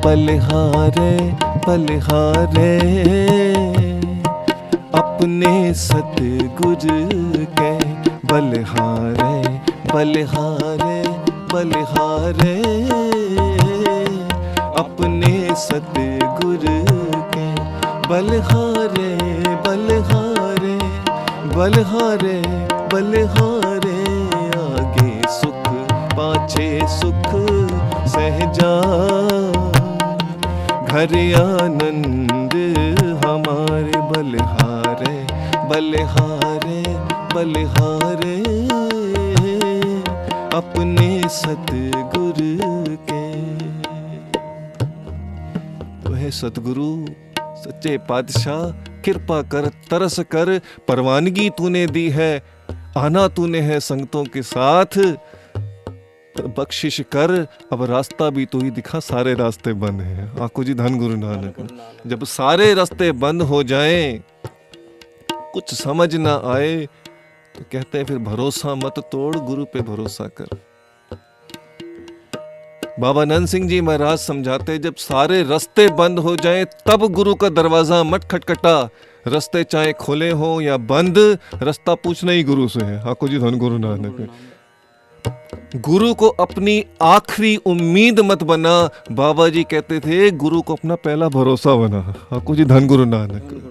बलिहारे बलिहारे, अपने सतगुर के बलिहारे बलिहारे बलिहारे, अपने सतगुर के बलिहारे बलिहारे बलिहारे बलिहारे, आगे सुख पाछे सुख सहजा, घर आनंद हमारे बलिहारे बलिहारे बलिहारे, अपने सतगुर के। वह सतगुरु सच्चे पातशाह, कृपा कर तरस कर, परवानगी तूने दी है, आना तूने है संगतों के साथ, बख्शिश कर, अब रास्ता भी तू ही दिखा, सारे रास्ते बंद हैं। आखो जी धन गुरु नानक। जब सारे रास्ते बंद हो जाएं, कुछ समझ ना आए, तो कहते हैं फिर भरोसा मत तोड़, गुरु पे भरोसा कर। बाबा नंद सिंह जी महाराज समझाते, जब सारे रास्ते बंद हो जाएं, तब गुरु का दरवाजा मत खटखटा, रास्ते चाहे खुले हो या बंद, रास्ता पूछना ही गुरु से है। आखो जी धन गुरु नानक। गुरु को अपनी आखिरी उम्मीद मत बना, बाबा जी कहते थे गुरु को अपना पहला भरोसा बना। आखो जी धन गुरु नानक।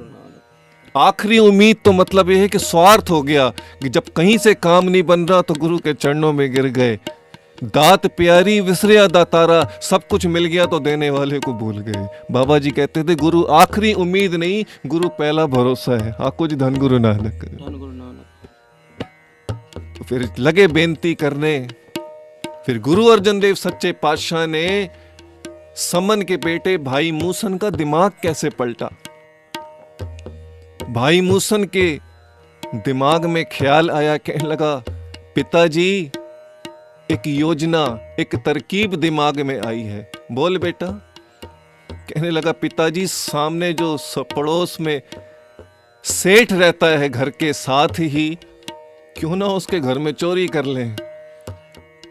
आखिरी उम्मीद तो मतलब यह है कि स्वार्थ हो गया, कि जब कहीं से काम नहीं बन रहा तो गुरु के चरणों में गिर गए, दात प्यारी विसरिया दातारा, सब कुछ मिल गया तो देने वाले को भूल गए। बाबा जी कहते थे गुरु आखिरी उम्मीद नहीं, गुरु पहला भरोसा है। आखो जी धन गुरु नानक। तो फिर लगे बेनती करने, फिर गुरु अर्जन देव सच्चे पातशाह ने समन के बेटे भाई मूसन का दिमाग कैसे पलटा। भाई मूसन के दिमाग में ख्याल आया, कहने लगा पिताजी एक योजना, एक तरकीब दिमाग में आई है। बोल बेटा। कहने लगा पिताजी, सामने जो पड़ोस में सेठ रहता है घर के साथ ही, क्यों ना उसके घर में चोरी कर लें।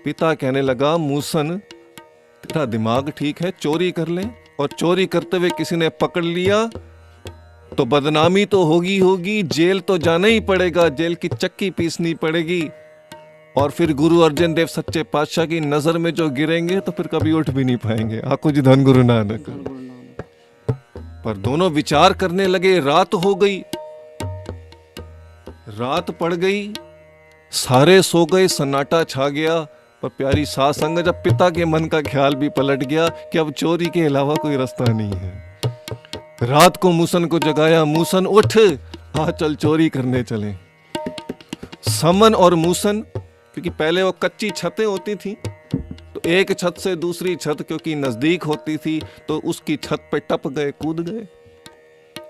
पिता कहने लगा मूसन तेरा दिमाग ठीक है, चोरी कर लें, और चोरी करते हुए किसी ने पकड़ लिया तो बदनामी तो होगी होगी, जेल तो जाना ही पड़ेगा, जेल की चक्की पीसनी पड़ेगी, और फिर गुरु अर्जन देव सच्चे पातशाह की नजर में जो गिरेंगे तो फिर कभी उठ भी नहीं पाएंगे। आखो जी धन गुरु नानक। पर दोनों विचार करने लगे। रात हो गई, रात पड़ गई, सारे सो गए, सन्नाटा छा गया। पर प्यारी सास संग, जब पिता के मन का ख्याल भी पलट गया कि अब चोरी के अलावा कोई रास्ता नहीं है। रात को मूसन को जगाया, मूसन उठ, आ चल चोरी करने चले। समन और मूसन, क्योंकि पहले वो कच्ची छतें होती थी, तो एक छत से दूसरी छत क्योंकि नजदीक होती थी, तो उसकी छत पे टप गए, कूद गए।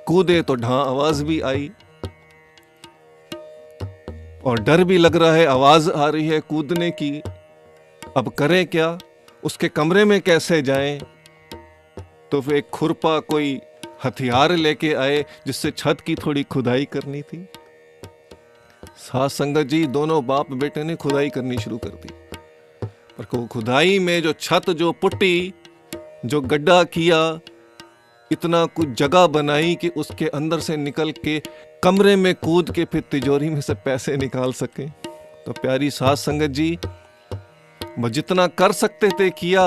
कूदे तो ढां आवाज भी आई, और डर भी लग रहा है, आवाज आ रही है कूदने की। अब करें क्या, उसके कमरे में कैसे जाएं? तो फिर एक खुरपा, कोई हथियार लेके आए जिससे छत की थोड़ी खुदाई करनी थी। सास संगत जी, दोनों बाप बेटे ने खुदाई करनी शुरू कर दी। पर खुदाई में जो छत, जो पुट्टी, जो गड्ढा किया, इतना कुछ जगह बनाई कि उसके अंदर से निकल के कमरे में कूद के फिर तिजोरी में से पैसे निकाल सके। तो प्यारी सास संगत जी, वो जितना कर सकते थे किया।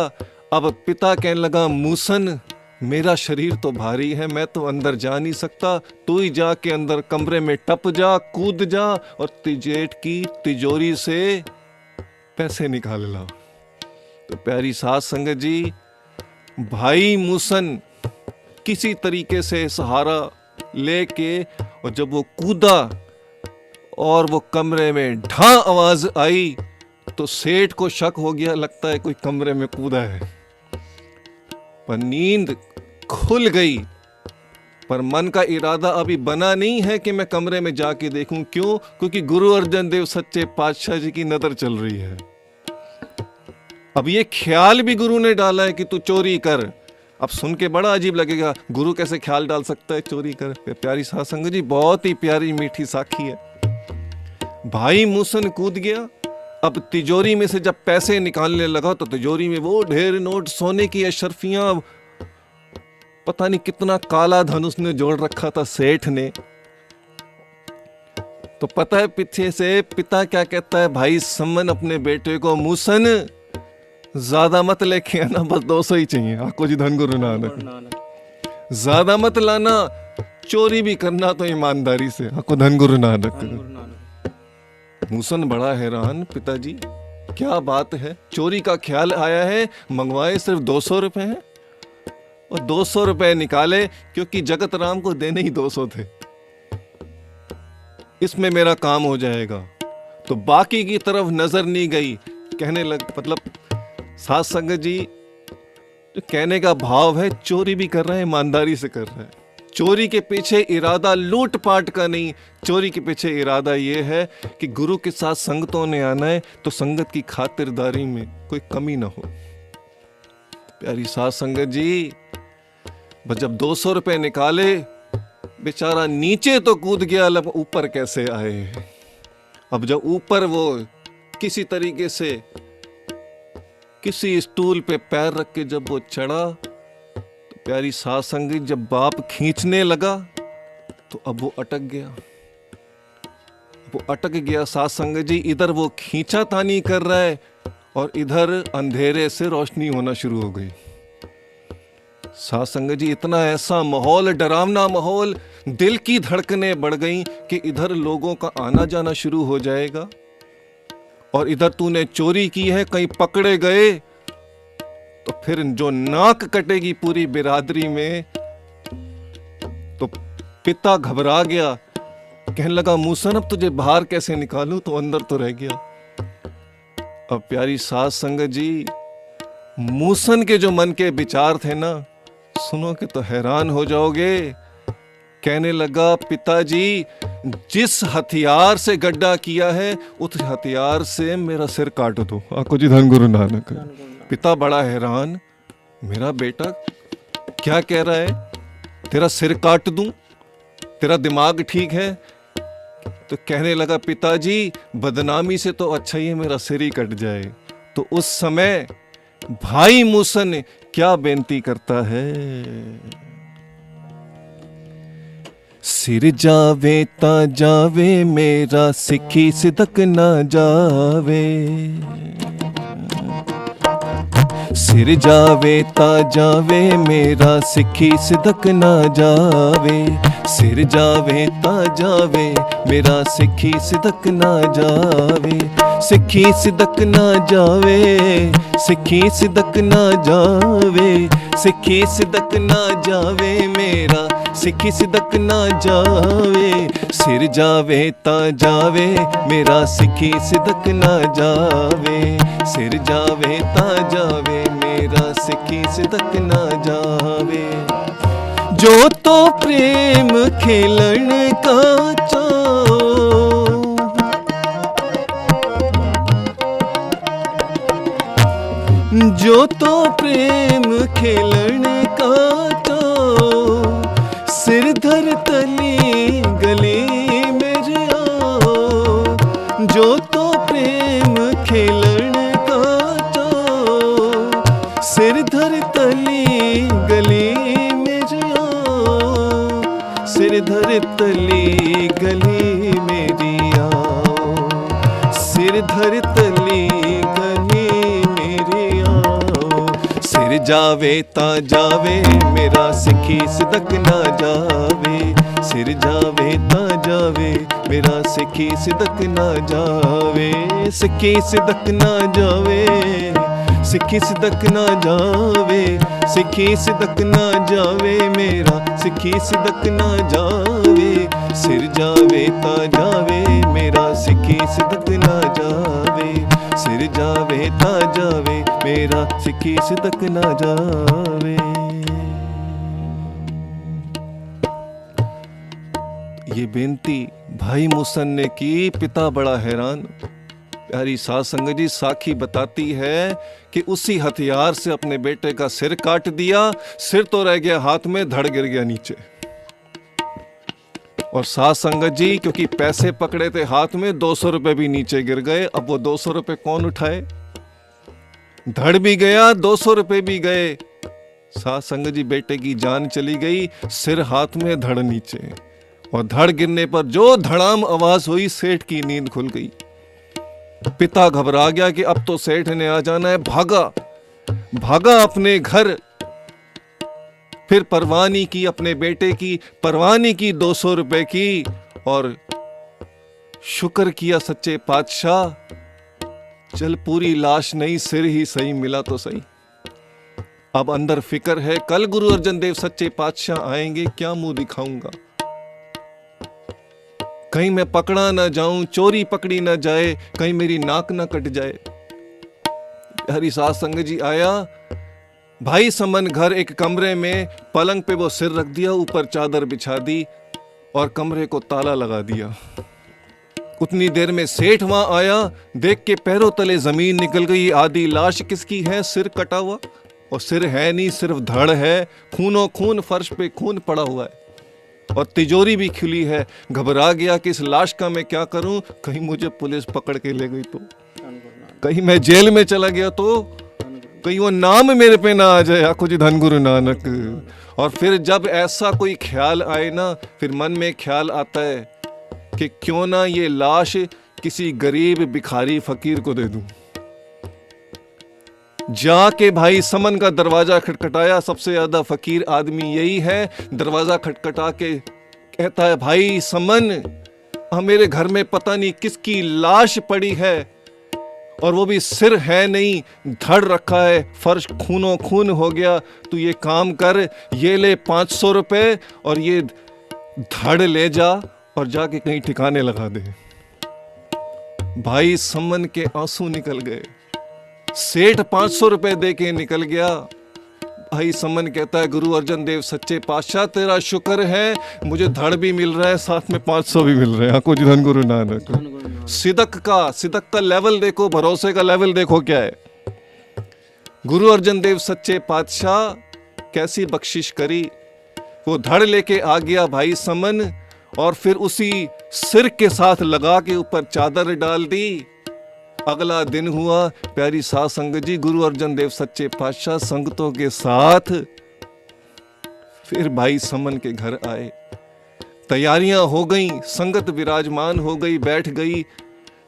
अब पिता कहने लगा मूसन, मेरा शरीर तो भारी है, मैं तो अंदर जा नहीं सकता, तू ही जाके अंदर कमरे में टप जा, कूद जा, और तिजेट की तिजोरी से पैसे निकाल ला। तो प्यारी सास संगत जी, भाई मूसन किसी तरीके से सहारा लेके, और जब वो कूदा और वो कमरे में ढां आवाज आई, तो सेठ को शक हो गया, लगता है कोई कमरे में कूदा है। पर नींद खुल गई, पर मन का इरादा अभी बना नहीं है कि मैं कमरे में जाके देखूं। क्यों? क्योंकि गुरु अर्जन देव सच्चे पातशाह जी की नजर चल रही है। अब ये ख्याल भी गुरु ने डाला है कि तू चोरी कर। अब सुन के बड़ा अजीब लगेगा, गुरु कैसे ख्याल डाल सकता है चोरी कर। प्यारी सास संगत जी, बहुत ही प्यारी मीठी साखी है। भाई मूसन कूद गया। अब तिजोरी में से जब पैसे निकालने लगा तो तिजोरी में वो ढेर नोट, सोने की अशरफियां, पता नहीं कितना काला धन उसने जोड़ रखा था सेठ ने। तो पता है पीछे से पिता क्या कहता है, भाई समन अपने बेटे को, मूसन ज्यादा मत लेके आना, बस 200 ही चाहिए। आको जी धन गुरु नानक। गुरु नानक। ज्यादा मत लाना, चोरी भी करना तो ईमानदारी से। आको धन गुरु नानक। धन गुरु नानक। मूसन बड़ा हैरान, पिताजी क्या बात है, चोरी का ख्याल आया है, मंगवाए सिर्फ 200 रुपए हैं। और 200 रुपए निकाले क्योंकि जगत राम को देने ही 200 थे, इसमें मेरा काम हो जाएगा। तो बाकी की तरफ नजर नहीं गई। कहने लग, मतलब साथ संगत जी, जो कहने का भाव है, चोरी भी कर रहा है, ईमानदारी से कर रहा है। चोरी के पीछे इरादा लूट पाट का नहीं, चोरी के पीछे इरादा ये है कि गुरु के साथ संगतों ने आना है तो संगत की खातिरदारी में कोई कमी ना हो। प्यारी साथ संगत जी, बस जब 200 रुपए निकाले, बेचारा नीचे तो कूद गया, लब ऊपर कैसे आए। अब जब ऊपर वो किसी तरीके से किसी स्टूल पे पैर रख के जब वो चढ़ा, तो प्यारी साथ संगत, जब बाप खींचने लगा तो अब वो अटक गया। वो अटक गया साथ संगत जी, इधर वो खींचा तानी कर रहा है और इधर अंधेरे से रोशनी होना शुरू हो गई। साथ संगत जी, इतना ऐसा माहौल, डरावना माहौल, दिल की धड़कनें बढ़ गई कि इधर लोगों का आना जाना शुरू हो जाएगा और इधर तूने चोरी की है, कहीं पकड़े गए तो फिर जो नाक कटेगी पूरी बिरादरी में। तो पिता घबरा गया, कहने लगा, मूसन अब तुझे बाहर कैसे निकालूं, तो अंदर तो रह गया। अब प्यारी साथ संगत जी, मूसन के जो मन के विचार थे ना, सुनो के तो हैरान हो जाओगे। कहने लगा, पिताजी जिस हथियार से गड्ढा किया है उस हथियार से मेरा सिर काट दो। आको जी धन गुरु नानक। पिता बड़ा हैरान, मेरा बेटा क्या कह रहा है, तेरा सिर काट दूं, तेरा दिमाग ठीक है? तो कहने लगा, पिताजी बदनामी से तो अच्छा ही है मेरा सिर ही कट जाए। तो उस समय भाई मूसन क्या बेनती करता है, सिर जावे ता जावे मेरा, सिखी सिदक ना जावे। सिर जावे ता जावे मेरा, सिखी सिदक ना जावे। सिर जावे ता जावे मेरा, सिखी सिदक ना जावे। सिखी सिदक ना जावे, सिखी सिदक ना जावे। सिखी सिदक ना जावे मेरा, सिखी सिदक ना जावे। सिर जावे ता जावे मेरा, सिखी सिदक ना जावे। सिर जावे ता जावे मेरा, सिखी सिदक ना जावे। जो तो प्रेम खेलन का चाओ, जो तो प्रेम खेलन का चाओ, सिर धर तली गली मेरे आओ। जो तो प्रेम खेलन का चाओ, सिर धर तली गली मेरे आओ। सिर धर तली गली मेरी आओ। सिर धर तली गली मेरी आओ। सिर जावे ता जावे मेरा, सिखी सिदक ना जावे। सिर जावे ता जावे मेरा, सिखी सिदक ना जावे। सिखी सिदक ना जावे, सिखी सिदक ना जावे। सिखी सिदक ना जावे मेरा, सिखी सिदक ना जावे। सिर जावे ता जावे मेरा, सिखी सिदक ना जावे। सिर जावे ता जावे मेरा, सिखी सिदक ना जावे। ये बेनती भाई मूसन ने की, पिता बड़ा हैरान। प्यारी साथ संगत जी, साखी बताती है कि उसी हथियार से अपने बेटे का सिर काट दिया। सिर तो रह गया हाथ में, धड़ गिर गया नीचे। और साथ संगत जी, क्योंकि पैसे पकड़े थे हाथ में, 200 रुपए भी नीचे गिर गए। अब वो 200 रुपए कौन उठाए? धड़ भी गया, 200 रुपए भी गए। साथ संगत जी, बेटे की जान चली गई, सिर हाथ में, धड़ नीचे। और धड़ गिरने पर जो धड़ाम आवाज हुई, सेठ की नींद खुल गई। पिता घबरा गया कि अब तो सेठ ने आ जाना है। भागा अपने घर। फिर परवाह नहीं की अपने बेटे की, परवाह नहीं की 200 रुपए की, और शुक्र किया सच्चे पातशाह, चल पूरी लाश नहीं, सिर ही सही मिला तो सही। अब अंदर फिक्र है, कल गुरु अर्जन देव सच्चे पातशाह आएंगे, क्या मुंह दिखाऊंगा, कहीं मैं पकड़ा ना जाऊं, चोरी पकड़ी ना जाए, कहीं मेरी नाक ना कट जाए। हरी साध संगत जी आया, भाई समन घर एक कमरे में, पलंग पे वो सिर रख दिया, ऊपर चादर बिछा दी और कमरे को ताला लगा दिया। उतनी देर में सेठ वहां आया, देख के पैरों तले जमीन निकल गई। आधी लाश किसकी है? सिर कटा हुआ, और सिर है नहीं, सिर्फ धड़ है, खूनों खून, फर्श पे खून पड़ा हुआ है और तिजोरी भी खुली है। घबरा गया कि इस लाश का मैं क्या करूं, कहीं मुझे पुलिस पकड़ के ले गई तो, कहीं मैं जेल में चला गया तो, कहीं वो नाम मेरे पे ना आ जाए, आखो जी धन गुरु नानक। और फिर जब ऐसा कोई ख्याल आए ना, फिर मन में ख्याल आता है कि क्यों ना ये लाश किसी गरीब भिखारी फकीर को दे दूं। जाके भाई समन का दरवाजा खटखटाया, सबसे ज्यादा फकीर आदमी यही है। दरवाजा खटखटा के कहता है, भाई समन, मेरे घर में पता नहीं किसकी लाश पड़ी है, और वो भी सिर है नहीं, धड़ रखा है, फर्श खूनों खून हो गया। तू ये काम कर, ये ले 500 रुपए और ये धड़ ले जा और जाके कहीं ठिकाने लगा दे। भाई समन के आंसू निकल गए। सेठ 500 रुपए दे के निकल गया। भाई समन कहता है, गुरु अर्जन देव सच्चे पातशाह तेरा शुक्र है, मुझे धड़ भी मिल रहा है, साथ में 500 भी मिल रहे हैं। कुछ धन गुरु नानक। सिदक का लेवल देखो, भरोसे का लेवल देखो क्या है। गुरु अर्जन देव सच्चे पातशाह कैसी बख्शिश करी। वो धड़ लेके आ गया भाई समन, और फिर उसी सिर के साथ लगा के ऊपर चादर डाल दी। अगला दिन हुआ, प्यारी साध संगत जी, गुरु अर्जन देव सच्चे पातशाह संगतों के साथ फिर भाई समन के घर आए। तैयारियां हो गई, संगत विराजमान हो गई, बैठ गई,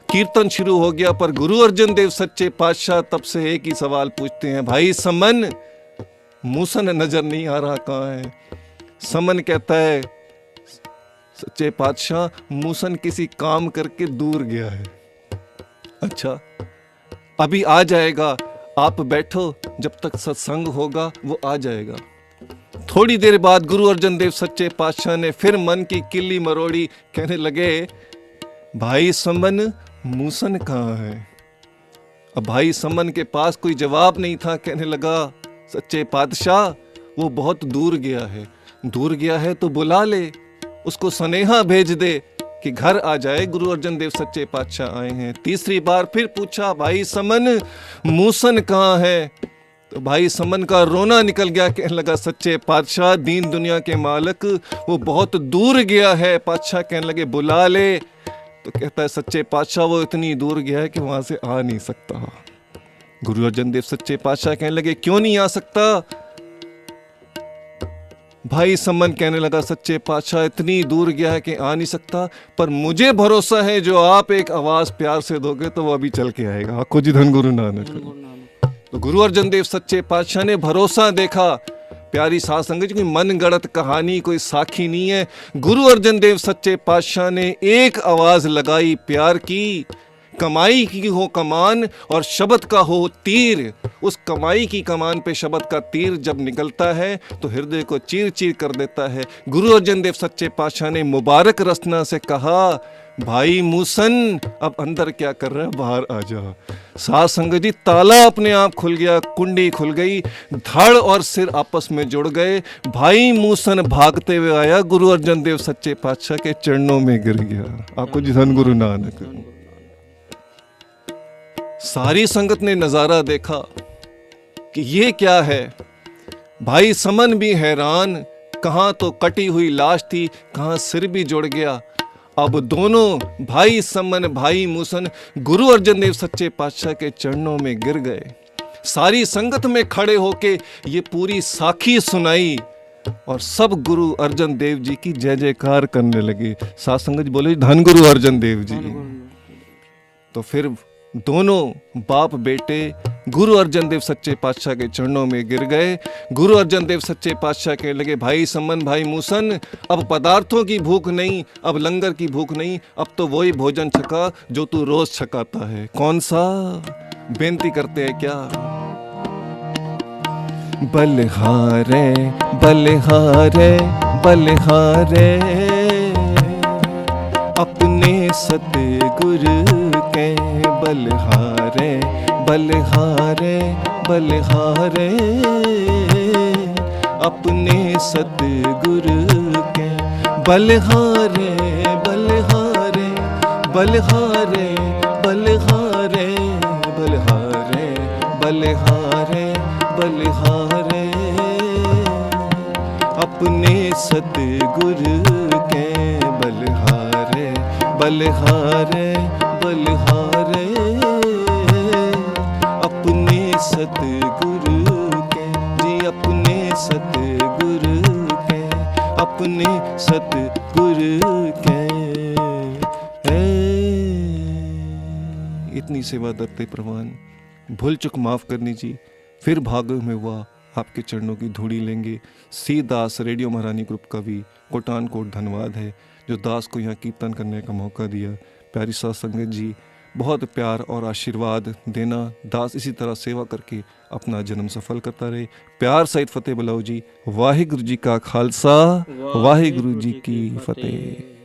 कीर्तन शुरू हो गया। पर गुरु अर्जन देव सच्चे पातशाह तब से एक ही सवाल पूछते हैं, भाई समन, मूसन नजर नहीं आ रहा, कहाँ है? समन कहता है, सच्चे पातशाह, मूसन किसी काम करके दूर गया है। अच्छा, अभी आ जाएगा, आप बैठो, जब तक सत्संग होगा वो आ जाएगा। थोड़ी देर बाद गुरु अर्जन देव सच्चे पातशाह ने फिर मन की किल्ली मरोड़ी, कहने लगे, भाई समन, मूसन कहाँ है? अब भाई समन के पास कोई जवाब नहीं था। कहने लगा, सच्चे पातशाह, वो बहुत दूर गया है। दूर गया है तो बुला ले, उसको सनेहा भेज दे कि घर आ जाए, गुरु अर्जन देव सच्चे पातशाह आए हैं। तीसरी बार फिर पूछा, भाई समन, मूसन कहाँ है? तो भाई समन का रोना निकल गया। कहने लगा, सच्चे पातशाह, दीन दुनिया के मालिक, वो बहुत दूर गया है। पातशाह कहने लगे, बुला ले। तो कहता है, सच्चे पातशाह, वो इतनी दूर गया है कि वहां से आ नहीं सकता। गुरु अर्जन देव सच्चे पातशाह कहने लगे, क्यों नहीं आ सकता? भाई समन कहने लगा, सच्चे पातशाह, इतनी दूर गया है कि आ नहीं सकता, पर मुझे भरोसा है जो आप एक आवाज प्यार से दोगे तो वो अभी चल के आएगा। कुछ धन गुरु नानक। तो गुरु अर्जन देव सच्चे पातशाह ने भरोसा देखा। प्यारी साध संगत जी, कोई मन गढ़ंत कहानी, कोई साखी नहीं है। गुरु अर्जन देव सच्चे पातशाह ने एक आवाज लगाई प्यार की, कमाई की हो कमान और शब्द का हो तीर। उस कमाई की कमान पे शब्द का तीर जब निकलता है तो हृदय को चीर चीर कर देता है। गुरु अर्जन देव सच्चे पातशाह ने मुबारक रसना से कहा, भाई मूसन, अब अंदर क्या कर रहा है, बाहर आ जा। साध संगत जी, ताला अपने आप खुल गया, कुंडी खुल गई, धड़ और सिर आपस में जुड़ गए। भाई मूसन भागते हुए आया, गुरु अर्जन देव सच्चे पातशाह के चरणों में गिर गया। आपको जी धन गुरु नानक। सारी संगत ने नजारा देखा कि ये क्या है। भाई समन भी हैरान, कहां तो कटी हुई लाश थी, कहां सिर भी जुड़ गया। अब दोनों भाई समन, भाई मूसन गुरु अर्जन देव सच्चे पातशाह के चरणों में गिर गए। सारी संगत में खड़े होके ये पूरी साखी सुनाई। और सब गुरु अर्जन देव जी की जय जयकार करने लगे। साध संगत जी बोले धन गुरु अर्जन देव जी। तो फिर दोनों बाप बेटे गुरु अर्जन देव सच्चे पातशाह के चरणों में गिर गए। गुरु अर्जन देव सच्चे पातशाह कहने लगे, भाई समन भाई मूसन, अब पदार्थों की भूख नहीं, अब लंगर की भूख नहीं, अब तो वही भोजन छका जो तू रोज छकाता है। कौन सा? बेनती करते हैं क्या? बलिहारे बलिहारे बलिहारे अपने सतगुरु के, बलिहारे बलिहारे बलिहारे अपने सतगुरु के। बलिहारे बलिहारे बलिहारे बलिहारे बलिहारे बलिहारे बलिहारे अपने सतगुरु के। बलिहारे बलिहारे बलिहारे अपने सतगुरु के जी, अपने सतगुरु के, अपने सतगुरु के। इतनी सेवा दत्ते प्रवान, भूल चुक माफ करनी जी, फिर भागो में हुआ आपके चरणों की धूड़ी लेंगे। सी दास रेडियो महारानी ग्रुप का भी कोटान कोट धन्यवाद है जो दास को यहाँ कीर्तन करने का मौका दिया। प्यारी साध संगत जी, बहुत प्यार और आशीर्वाद देना। दास इसी तरह सेवा करके अपना जन्म सफल करता रहे। प्यार सहित फतेह बुलाओ जी। वाहिगुरु जी का खालसा, वाहिगुरु जी की फतेह।